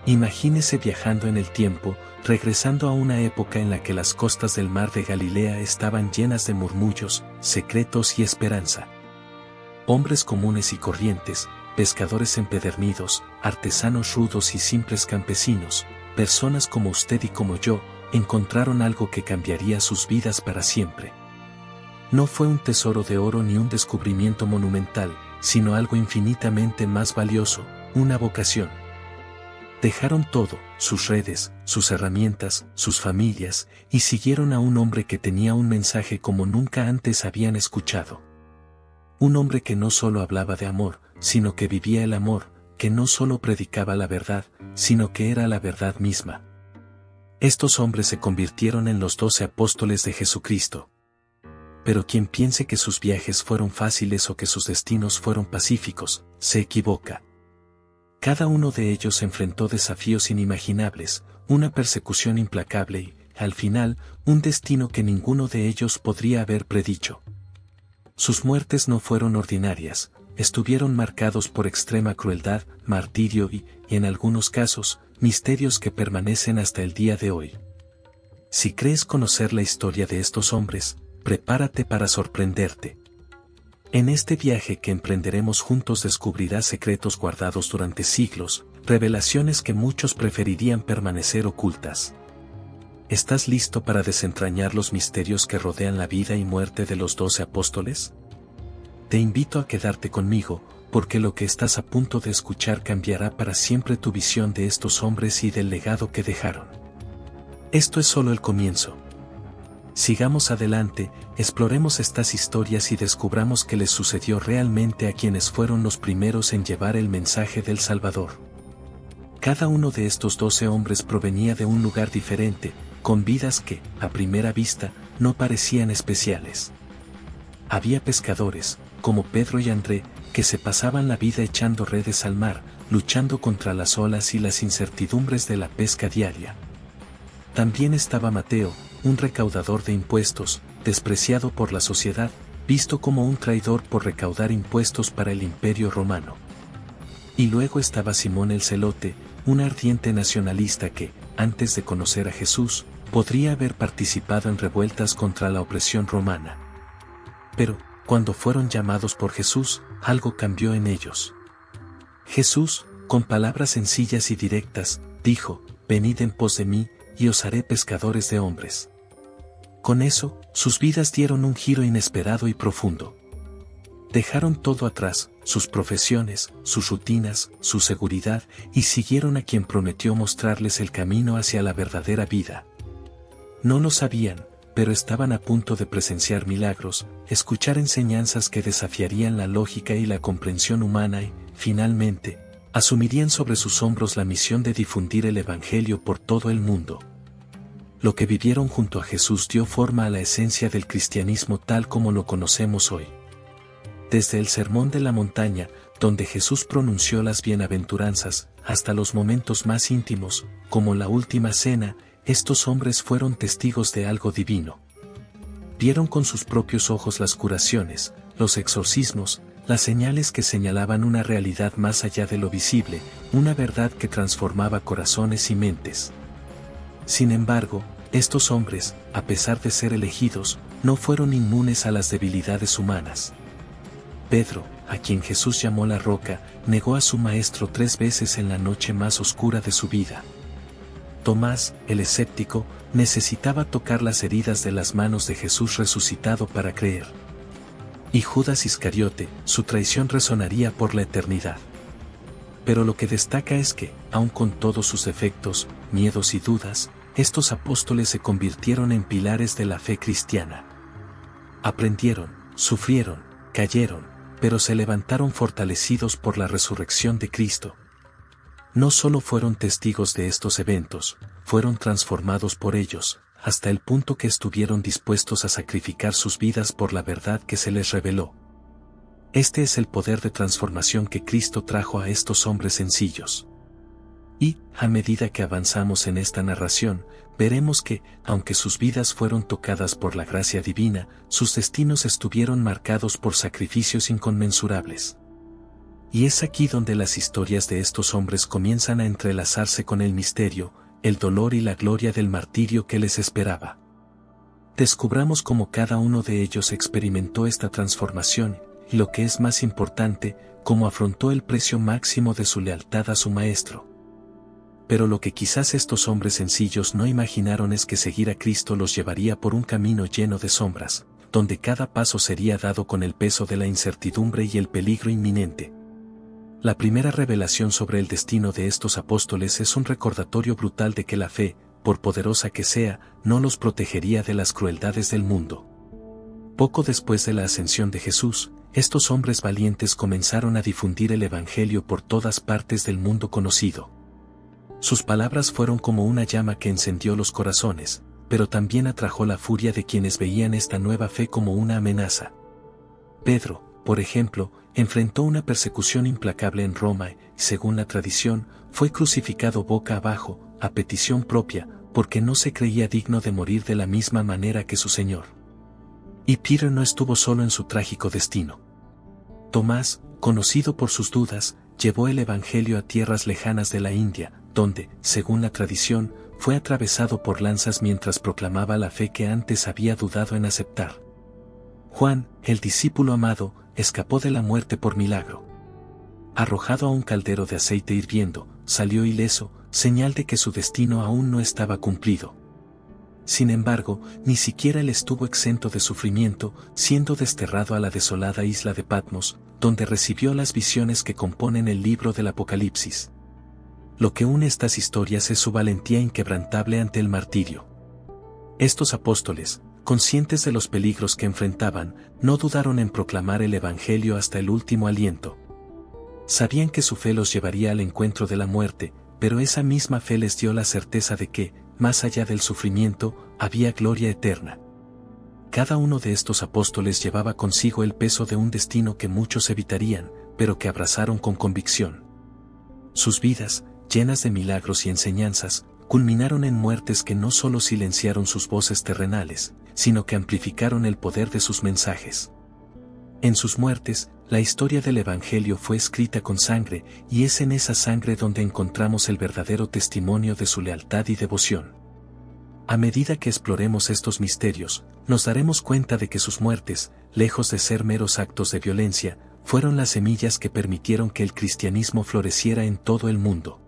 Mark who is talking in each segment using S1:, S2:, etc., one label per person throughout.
S1: Imagínese viajando en el tiempo, regresando a una época en la que las costas del mar de Galilea estaban llenas de murmullos, secretos y esperanza. Hombres comunes y corrientes, pescadores empedernidos, artesanos rudos y simples campesinos, personas como usted y como yo, encontraron algo que cambiaría sus vidas para siempre. No fue un tesoro de oro ni un descubrimiento monumental, sino algo infinitamente más valioso, una vocación. Dejaron todo, sus redes, sus herramientas, sus familias, y siguieron a un hombre que tenía un mensaje como nunca antes habían escuchado. Un hombre que no solo hablaba de amor, sino que vivía el amor, que no solo predicaba la verdad, sino que era la verdad misma. Estos hombres se convirtieron en los 12 apóstoles de Jesucristo. Pero quien piense que sus viajes fueron fáciles o que sus destinos fueron pacíficos, se equivoca. Cada uno de ellos enfrentó desafíos inimaginables, una persecución implacable y, al final, un destino que ninguno de ellos podría haber predicho. Sus muertes no fueron ordinarias, estuvieron marcados por extrema crueldad, martirio y, en algunos casos, misterios que permanecen hasta el día de hoy. Si crees conocer la historia de estos hombres, prepárate para sorprenderte. En este viaje que emprenderemos juntos descubrirás secretos guardados durante siglos, revelaciones que muchos preferirían permanecer ocultas. ¿Estás listo para desentrañar los misterios que rodean la vida y muerte de los 12 apóstoles? Te invito a quedarte conmigo, porque lo que estás a punto de escuchar cambiará para siempre tu visión de estos hombres y del legado que dejaron. Esto es solo el comienzo. Sigamos adelante, exploremos estas historias y descubramos qué les sucedió realmente a quienes fueron los primeros en llevar el mensaje del Salvador. Cada uno de estos 12 hombres provenía de un lugar diferente, con vidas que, a primera vista, no parecían especiales. Había pescadores, como Pedro y André, que se pasaban la vida echando redes al mar, luchando contra las olas y las incertidumbres de la pesca diaria. También estaba Mateo, un recaudador de impuestos, despreciado por la sociedad, visto como un traidor por recaudar impuestos para el Imperio Romano. Y luego estaba Simón el Celote, un ardiente nacionalista que, antes de conocer a Jesús, podría haber participado en revueltas contra la opresión romana. Pero, cuando fueron llamados por Jesús, algo cambió en ellos. Jesús, con palabras sencillas y directas, dijo: «Venid en pos de mí, y os haré pescadores de hombres». Con eso, sus vidas dieron un giro inesperado y profundo. Dejaron todo atrás, sus profesiones, sus rutinas, su seguridad, y siguieron a quien prometió mostrarles el camino hacia la verdadera vida. No lo sabían, pero estaban a punto de presenciar milagros, escuchar enseñanzas que desafiarían la lógica y la comprensión humana y, finalmente, asumirían sobre sus hombros la misión de difundir el Evangelio por todo el mundo. Lo que vivieron junto a Jesús dio forma a la esencia del cristianismo tal como lo conocemos hoy. Desde el Sermón de la Montaña, donde Jesús pronunció las bienaventuranzas, hasta los momentos más íntimos, como la última cena, estos hombres fueron testigos de algo divino. Vieron con sus propios ojos las curaciones, los exorcismos, las señales que señalaban una realidad más allá de lo visible, una verdad que transformaba corazones y mentes. Sin embargo, estos hombres, a pesar de ser elegidos, no fueron inmunes a las debilidades humanas. Pedro, a quien Jesús llamó la roca, negó a su maestro 3 veces en la noche más oscura de su vida. Tomás, el escéptico, necesitaba tocar las heridas de las manos de Jesús resucitado para creer. Y Judas Iscariote, su traición resonaría por la eternidad. Pero lo que destaca es que, aun con todos sus defectos, miedos y dudas, estos apóstoles se convirtieron en pilares de la fe cristiana. Aprendieron, sufrieron, cayeron, pero se levantaron fortalecidos por la resurrección de Cristo. No solo fueron testigos de estos eventos, fueron transformados por ellos, hasta el punto que estuvieron dispuestos a sacrificar sus vidas por la verdad que se les reveló. Este es el poder de transformación que Cristo trajo a estos hombres sencillos. Y, a medida que avanzamos en esta narración, veremos que, aunque sus vidas fueron tocadas por la gracia divina, sus destinos estuvieron marcados por sacrificios inconmensurables. Y es aquí donde las historias de estos hombres comienzan a entrelazarse con el misterio, el dolor y la gloria del martirio que les esperaba. Descubramos cómo cada uno de ellos experimentó esta transformación, y lo que es más importante, cómo afrontó el precio máximo de su lealtad a su maestro. Pero lo que quizás estos hombres sencillos no imaginaron es que seguir a Cristo los llevaría por un camino lleno de sombras, donde cada paso sería dado con el peso de la incertidumbre y el peligro inminente. La primera revelación sobre el destino de estos apóstoles es un recordatorio brutal de que la fe, por poderosa que sea, no los protegería de las crueldades del mundo. Poco después de la ascensión de Jesús, estos hombres valientes comenzaron a difundir el Evangelio por todas partes del mundo conocido. Sus palabras fueron como una llama que encendió los corazones, pero también atrajo la furia de quienes veían esta nueva fe como una amenaza. Pedro, por ejemplo, enfrentó una persecución implacable en Roma y, según la tradición, fue crucificado boca abajo, a petición propia, porque no se creía digno de morir de la misma manera que su Señor. Y Pedro no estuvo solo en su trágico destino. Tomás, conocido por sus dudas, llevó el Evangelio a tierras lejanas de la India, donde, según la tradición, fue atravesado por lanzas mientras proclamaba la fe que antes había dudado en aceptar. Juan, el discípulo amado, escapó de la muerte por milagro. Arrojado a un caldero de aceite hirviendo, salió ileso, señal de que su destino aún no estaba cumplido. Sin embargo, ni siquiera él estuvo exento de sufrimiento, siendo desterrado a la desolada isla de Patmos, donde recibió las visiones que componen el libro del Apocalipsis. Lo que une estas historias es su valentía inquebrantable ante el martirio. Estos apóstoles, conscientes de los peligros que enfrentaban, no dudaron en proclamar el Evangelio hasta el último aliento. Sabían que su fe los llevaría al encuentro de la muerte, pero esa misma fe les dio la certeza de que, más allá del sufrimiento, había gloria eterna. Cada uno de estos apóstoles llevaba consigo el peso de un destino que muchos evitarían, pero que abrazaron con convicción. Sus vidas, llenas de milagros y enseñanzas, culminaron en muertes que no solo silenciaron sus voces terrenales, sino que amplificaron el poder de sus mensajes. En sus muertes, la historia del Evangelio fue escrita con sangre, y es en esa sangre donde encontramos el verdadero testimonio de su lealtad y devoción. A medida que exploremos estos misterios, nos daremos cuenta de que sus muertes, lejos de ser meros actos de violencia, fueron las semillas que permitieron que el cristianismo floreciera en todo el mundo.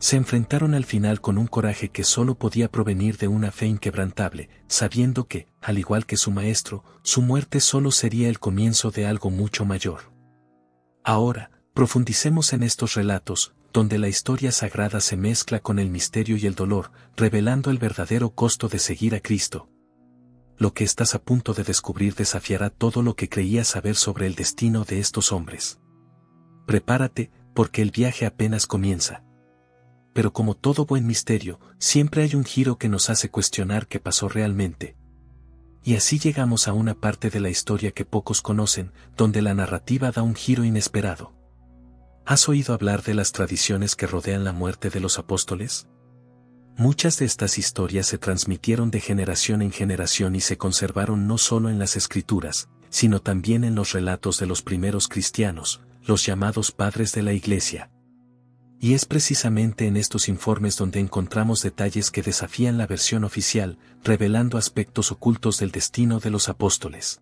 S1: Se enfrentaron al final con un coraje que solo podía provenir de una fe inquebrantable, sabiendo que, al igual que su maestro, su muerte solo sería el comienzo de algo mucho mayor. Ahora, profundicemos en estos relatos, donde la historia sagrada se mezcla con el misterio y el dolor, revelando el verdadero costo de seguir a Cristo. Lo que estás a punto de descubrir desafiará todo lo que creías saber sobre el destino de estos hombres. Prepárate, porque el viaje apenas comienza. Pero como todo buen misterio, siempre hay un giro que nos hace cuestionar qué pasó realmente. Y así llegamos a una parte de la historia que pocos conocen, donde la narrativa da un giro inesperado. ¿Has oído hablar de las tradiciones que rodean la muerte de los apóstoles? Muchas de estas historias se transmitieron de generación en generación y se conservaron no solo en las escrituras, sino también en los relatos de los primeros cristianos, los llamados padres de la Iglesia. Y es precisamente en estos informes donde encontramos detalles que desafían la versión oficial, revelando aspectos ocultos del destino de los apóstoles.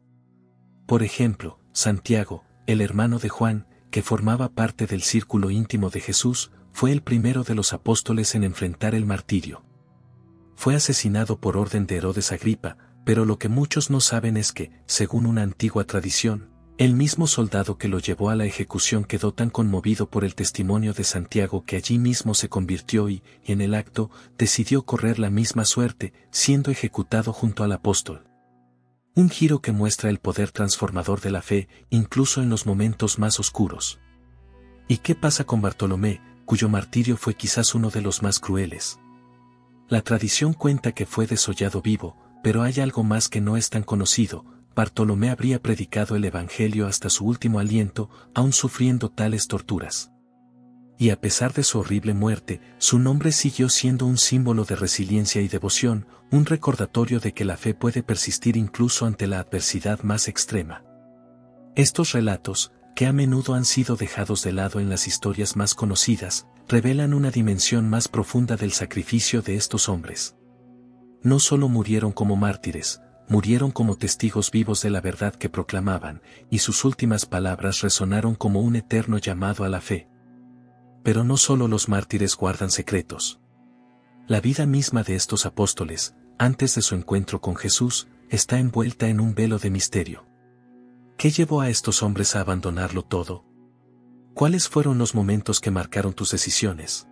S1: Por ejemplo, Santiago, el hermano de Juan, que formaba parte del círculo íntimo de Jesús, fue el primero de los apóstoles en enfrentar el martirio. Fue asesinado por orden de Herodes Agripa, pero lo que muchos no saben es que, según una antigua tradición, el mismo soldado que lo llevó a la ejecución quedó tan conmovido por el testimonio de Santiago que allí mismo se convirtió y, en el acto, decidió correr la misma suerte, siendo ejecutado junto al apóstol. Un giro que muestra el poder transformador de la fe, incluso en los momentos más oscuros. ¿Y qué pasa con Bartolomé, cuyo martirio fue quizás uno de los más crueles? La tradición cuenta que fue desollado vivo, pero hay algo más que no es tan conocido. Bartolomé habría predicado el Evangelio hasta su último aliento, aún sufriendo tales torturas. Y a pesar de su horrible muerte, su nombre siguió siendo un símbolo de resiliencia y devoción, un recordatorio de que la fe puede persistir incluso ante la adversidad más extrema. Estos relatos, que a menudo han sido dejados de lado en las historias más conocidas, revelan una dimensión más profunda del sacrificio de estos hombres. No solo murieron como mártires, murieron como testigos vivos de la verdad que proclamaban, y sus últimas palabras resonaron como un eterno llamado a la fe. Pero no solo los mártires guardan secretos. La vida misma de estos apóstoles, antes de su encuentro con Jesús, está envuelta en un velo de misterio. ¿Qué llevó a estos hombres a abandonarlo todo? ¿Cuáles fueron los momentos que marcaron tus decisiones?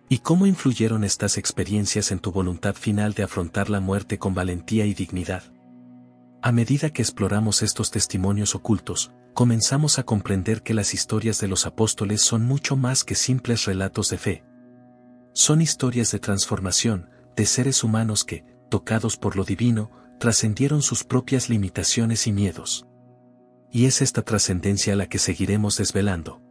S1: ¿Y cómo influyeron estas experiencias en tu voluntad final de afrontar la muerte con valentía y dignidad? A medida que exploramos estos testimonios ocultos, comenzamos a comprender que las historias de los apóstoles son mucho más que simples relatos de fe. Son historias de transformación, de seres humanos que, tocados por lo divino, trascendieron sus propias limitaciones y miedos. Y es esta trascendencia la que seguiremos desvelando.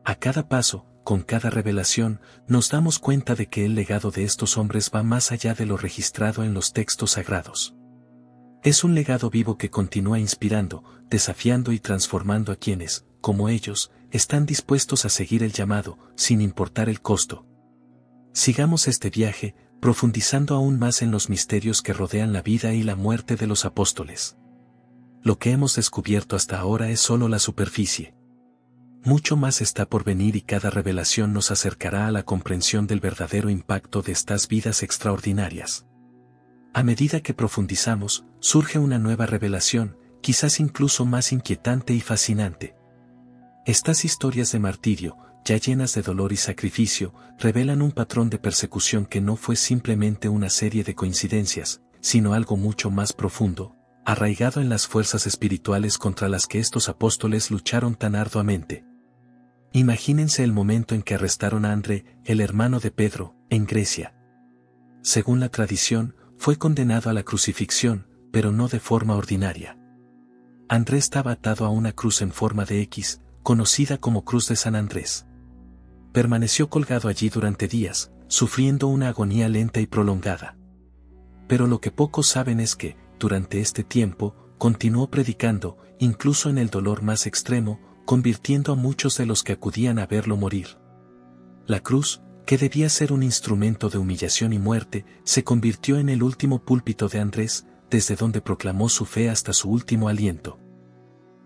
S1: A cada paso, con cada revelación, nos damos cuenta de que el legado de estos hombres va más allá de lo registrado en los textos sagrados. Es un legado vivo que continúa inspirando, desafiando y transformando a quienes, como ellos, están dispuestos a seguir el llamado, sin importar el costo. Sigamos este viaje, profundizando aún más en los misterios que rodean la vida y la muerte de los apóstoles. Lo que hemos descubierto hasta ahora es solo la superficie. Mucho más está por venir y cada revelación nos acercará a la comprensión del verdadero impacto de estas vidas extraordinarias. A medida que profundizamos, surge una nueva revelación, quizás incluso más inquietante y fascinante. Estas historias de martirio, ya llenas de dolor y sacrificio, revelan un patrón de persecución que no fue simplemente una serie de coincidencias, sino algo mucho más profundo, arraigado en las fuerzas espirituales contra las que estos apóstoles lucharon tan arduamente. Imagínense el momento en que arrestaron a André, el hermano de Pedro, en Grecia. Según la tradición, fue condenado a la crucifixión, pero no de forma ordinaria. André estaba atado a una cruz en forma de X, conocida como Cruz de San Andrés. Permaneció colgado allí durante días, sufriendo una agonía lenta y prolongada. Pero lo que pocos saben es que, durante este tiempo, continuó predicando, incluso en el dolor más extremo, convirtiendo a muchos de los que acudían a verlo morir. La cruz, que debía ser un instrumento de humillación y muerte, se convirtió en el último púlpito de Andrés, desde donde proclamó su fe hasta su último aliento.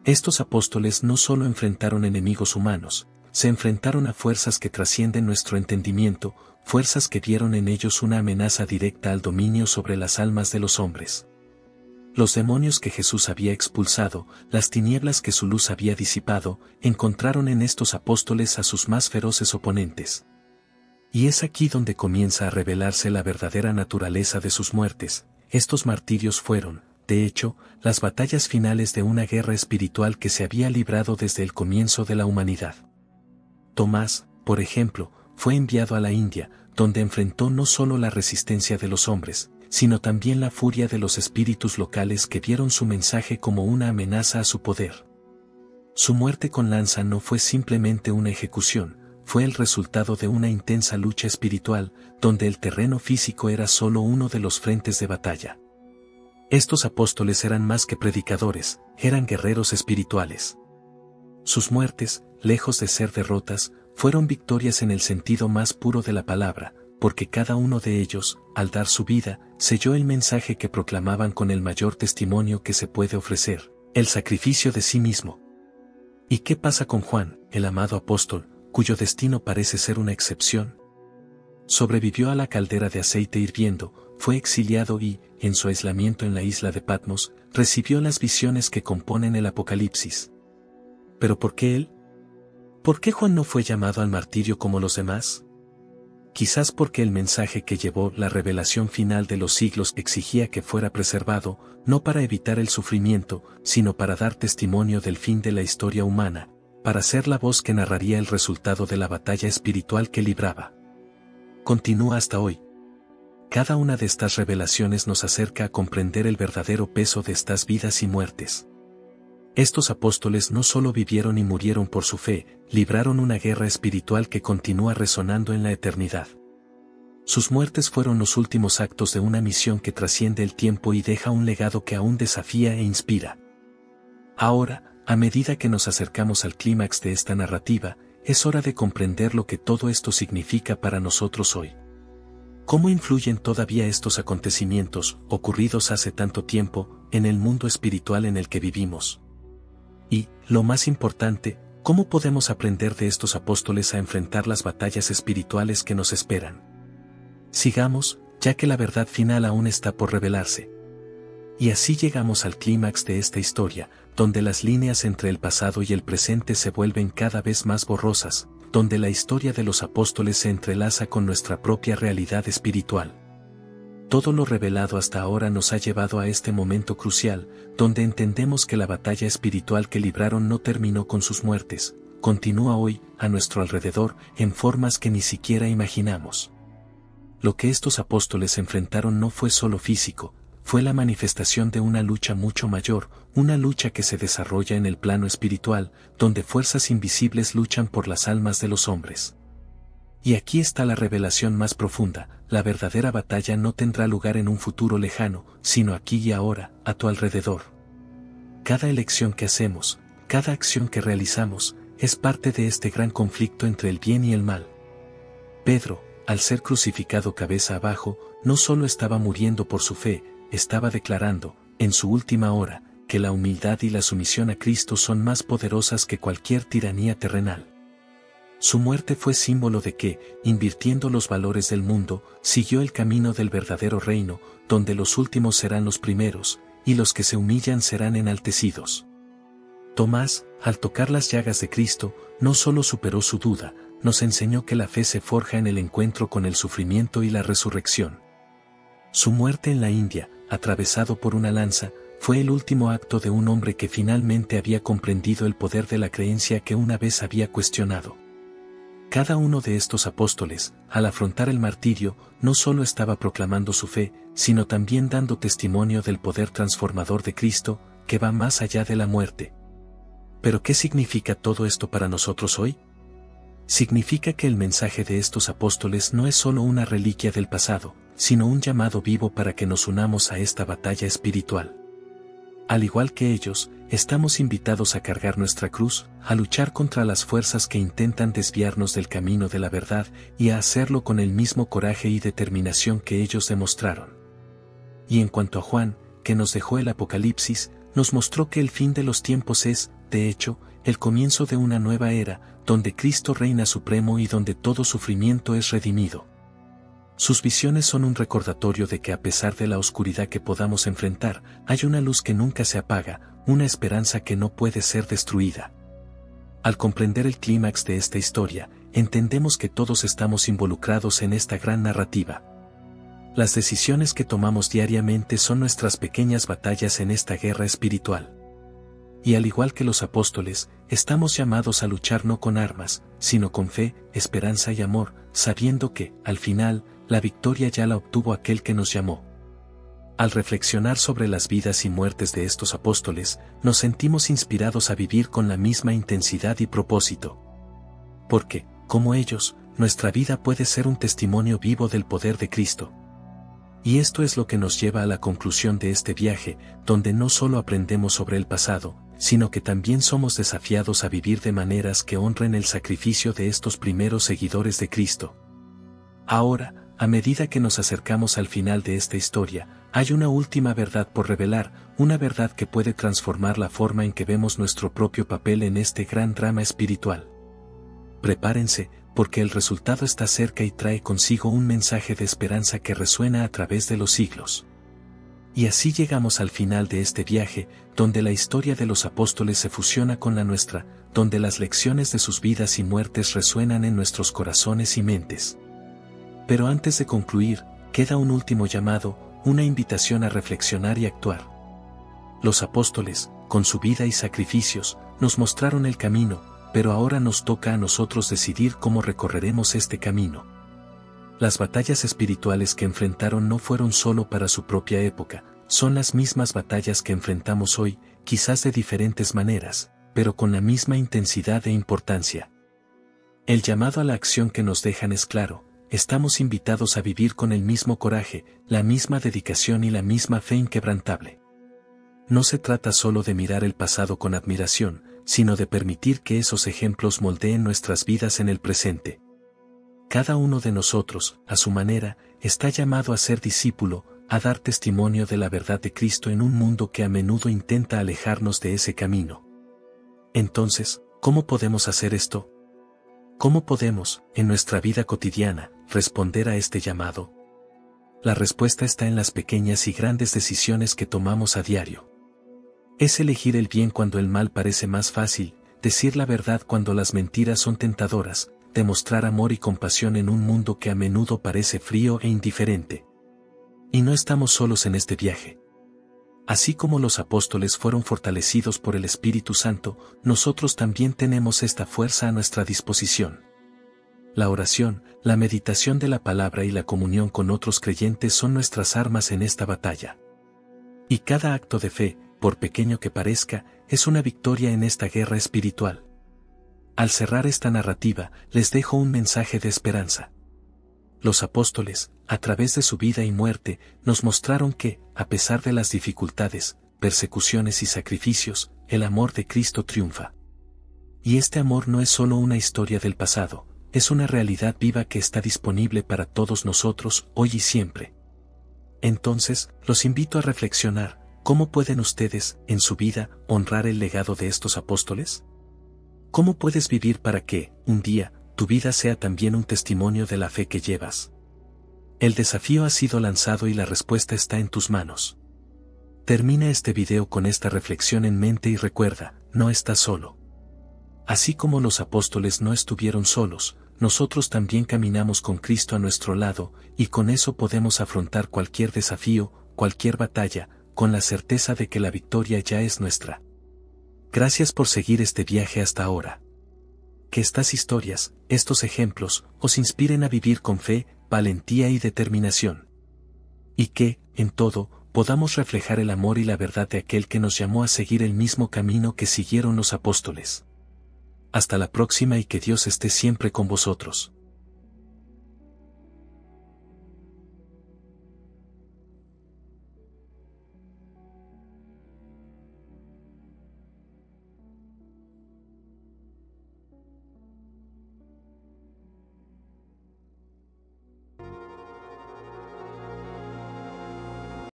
S1: Estos apóstoles no solo enfrentaron enemigos humanos, se enfrentaron a fuerzas que trascienden nuestro entendimiento, fuerzas que vieron en ellos una amenaza directa al dominio sobre las almas de los hombres. Los demonios que Jesús había expulsado, las tinieblas que su luz había disipado, encontraron en estos apóstoles a sus más feroces oponentes. Y es aquí donde comienza a revelarse la verdadera naturaleza de sus muertes. Estos martirios fueron, de hecho, las batallas finales de una guerra espiritual que se había librado desde el comienzo de la humanidad. Tomás, por ejemplo, fue enviado a la India, donde enfrentó no solo la resistencia de los hombres, sino también la furia de los espíritus locales que vieron su mensaje como una amenaza a su poder. Su muerte con lanza no fue simplemente una ejecución, fue el resultado de una intensa lucha espiritual, donde el terreno físico era solo uno de los frentes de batalla. Estos apóstoles eran más que predicadores, eran guerreros espirituales. Sus muertes, lejos de ser derrotas, fueron victorias en el sentido más puro de la palabra, porque cada uno de ellos, al dar su vida, selló el mensaje que proclamaban con el mayor testimonio que se puede ofrecer, el sacrificio de sí mismo. ¿Y qué pasa con Juan, el amado apóstol, cuyo destino parece ser una excepción? Sobrevivió a la caldera de aceite hirviendo, fue exiliado y, en su aislamiento en la isla de Patmos, recibió las visiones que componen el Apocalipsis. ¿Pero por qué él? ¿Por qué Juan no fue llamado al martirio como los demás? Quizás porque el mensaje que llevó la revelación final de los siglos exigía que fuera preservado, no para evitar el sufrimiento, sino para dar testimonio del fin de la historia humana, para ser la voz que narraría el resultado de la batalla espiritual que libraba. Continúa hasta hoy. Cada una de estas revelaciones nos acerca a comprender el verdadero peso de estas vidas y muertes. Estos apóstoles no solo vivieron y murieron por su fe, libraron una guerra espiritual que continúa resonando en la eternidad. Sus muertes fueron los últimos actos de una misión que trasciende el tiempo y deja un legado que aún desafía e inspira. Ahora, a medida que nos acercamos al clímax de esta narrativa, es hora de comprender lo que todo esto significa para nosotros hoy. ¿Cómo influyen todavía estos acontecimientos, ocurridos hace tanto tiempo, en el mundo espiritual en el que vivimos? Y, lo más importante, ¿cómo podemos aprender de estos apóstoles a enfrentar las batallas espirituales que nos esperan? Sigamos, ya que la verdad final aún está por revelarse. Y así llegamos al clímax de esta historia, donde las líneas entre el pasado y el presente se vuelven cada vez más borrosas, donde la historia de los apóstoles se entrelaza con nuestra propia realidad espiritual. Todo lo revelado hasta ahora nos ha llevado a este momento crucial, donde entendemos que la batalla espiritual que libraron no terminó con sus muertes, continúa hoy, a nuestro alrededor, en formas que ni siquiera imaginamos. Lo que estos apóstoles enfrentaron no fue solo físico, fue la manifestación de una lucha mucho mayor, una lucha que se desarrolla en el plano espiritual, donde fuerzas invisibles luchan por las almas de los hombres. Y aquí está la revelación más profunda: la verdadera batalla no tendrá lugar en un futuro lejano, sino aquí y ahora, a tu alrededor. Cada elección que hacemos, cada acción que realizamos, es parte de este gran conflicto entre el bien y el mal. Pedro, al ser crucificado cabeza abajo, no solo estaba muriendo por su fe, estaba declarando, en su última hora, que la humildad y la sumisión a Cristo son más poderosas que cualquier tiranía terrenal. Su muerte fue símbolo de que, invirtiendo los valores del mundo, siguió el camino del verdadero reino, donde los últimos serán los primeros, y los que se humillan serán enaltecidos. Tomás, al tocar las llagas de Cristo, no solo superó su duda, nos enseñó que la fe se forja en el encuentro con el sufrimiento y la resurrección. Su muerte en la India, atravesado por una lanza, fue el último acto de un hombre que finalmente había comprendido el poder de la creencia que una vez había cuestionado. Cada uno de estos apóstoles, al afrontar el martirio, no solo estaba proclamando su fe, sino también dando testimonio del poder transformador de Cristo, que va más allá de la muerte. ¿Pero qué significa todo esto para nosotros hoy? Significa que el mensaje de estos apóstoles no es solo una reliquia del pasado, sino un llamado vivo para que nos unamos a esta batalla espiritual. Al igual que ellos, estamos invitados a cargar nuestra cruz, a luchar contra las fuerzas que intentan desviarnos del camino de la verdad y a hacerlo con el mismo coraje y determinación que ellos demostraron. Y en cuanto a Juan, que nos dejó el Apocalipsis, nos mostró que el fin de los tiempos es, de hecho, el comienzo de una nueva era, donde Cristo reina supremo y donde todo sufrimiento es redimido. Sus visiones son un recordatorio de que a pesar de la oscuridad que podamos enfrentar, hay una luz que nunca se apaga, una esperanza que no puede ser destruida. Al comprender el clímax de esta historia, entendemos que todos estamos involucrados en esta gran narrativa. Las decisiones que tomamos diariamente son nuestras pequeñas batallas en esta guerra espiritual. Y al igual que los apóstoles, estamos llamados a luchar no con armas, sino con fe, esperanza y amor, sabiendo que, al final, la victoria ya la obtuvo aquel que nos llamó. Al reflexionar sobre las vidas y muertes de estos apóstoles, nos sentimos inspirados a vivir con la misma intensidad y propósito. Porque, como ellos, nuestra vida puede ser un testimonio vivo del poder de Cristo. Y esto es lo que nos lleva a la conclusión de este viaje, donde no solo aprendemos sobre el pasado, sino que también somos desafiados a vivir de maneras que honren el sacrificio de estos primeros seguidores de Cristo. Ahora, a medida que nos acercamos al final de esta historia, hay una última verdad por revelar, una verdad que puede transformar la forma en que vemos nuestro propio papel en este gran drama espiritual. Prepárense, porque el resultado está cerca y trae consigo un mensaje de esperanza que resuena a través de los siglos. Y así llegamos al final de este viaje, donde la historia de los apóstoles se fusiona con la nuestra, donde las lecciones de sus vidas y muertes resuenan en nuestros corazones y mentes. Pero antes de concluir, queda un último llamado, una invitación a reflexionar y actuar. Los apóstoles, con su vida y sacrificios, nos mostraron el camino, pero ahora nos toca a nosotros decidir cómo recorreremos este camino. Las batallas espirituales que enfrentaron no fueron solo para su propia época, son las mismas batallas que enfrentamos hoy, quizás de diferentes maneras, pero con la misma intensidad e importancia. El llamado a la acción que nos dejan es claro: estamos invitados a vivir con el mismo coraje, la misma dedicación y la misma fe inquebrantable. no se trata solo de mirar el pasado con admiración, sino de permitir que esos ejemplos moldeen nuestras vidas en el presente. Cada uno de nosotros, a su manera, está llamado a ser discípulo, a dar testimonio de la verdad de Cristo en un mundo que a menudo intenta alejarnos de ese camino. Entonces, ¿cómo podemos hacer esto? ¿Cómo podemos, en nuestra vida cotidiana, responder a este llamado? La respuesta está en las pequeñas y grandes decisiones que tomamos a diario. Es elegir el bien cuando el mal parece más fácil, decir la verdad cuando las mentiras son tentadoras, demostrar amor y compasión en un mundo que a menudo parece frío e indiferente. Y no estamos solos en este viaje. Así como los apóstoles fueron fortalecidos por el Espíritu Santo, nosotros también tenemos esta fuerza a nuestra disposición. La oración, la meditación de la palabra y la comunión con otros creyentes son nuestras armas en esta batalla. Y cada acto de fe, por pequeño que parezca, es una victoria en esta guerra espiritual. Al cerrar esta narrativa, les dejo un mensaje de esperanza. Los apóstoles, a través de su vida y muerte, nos mostraron que, a pesar de las dificultades, persecuciones y sacrificios, el amor de Cristo triunfa. Y este amor no es solo una historia del pasado, es una realidad viva que está disponible para todos nosotros hoy y siempre. Entonces, los invito a reflexionar, ¿cómo pueden ustedes, en su vida, honrar el legado de estos apóstoles? ¿Cómo puedes vivir para que, un día, tu vida sea también un testimonio de la fe que llevas? El desafío ha sido lanzado y la respuesta está en tus manos. Termina este video con esta reflexión en mente y recuerda, no estás solo. Así como los apóstoles no estuvieron solos, nosotros también caminamos con Cristo a nuestro lado, y con eso podemos afrontar cualquier desafío, cualquier batalla, con la certeza de que la victoria ya es nuestra. Gracias por seguir este viaje hasta ahora. Que estas historias, estos ejemplos, os inspiren a vivir con fe, valentía y determinación. Y que, en todo, podamos reflejar el amor y la verdad de aquel que nos llamó a seguir el mismo camino que siguieron los apóstoles. Hasta la próxima y que Dios esté siempre con vosotros.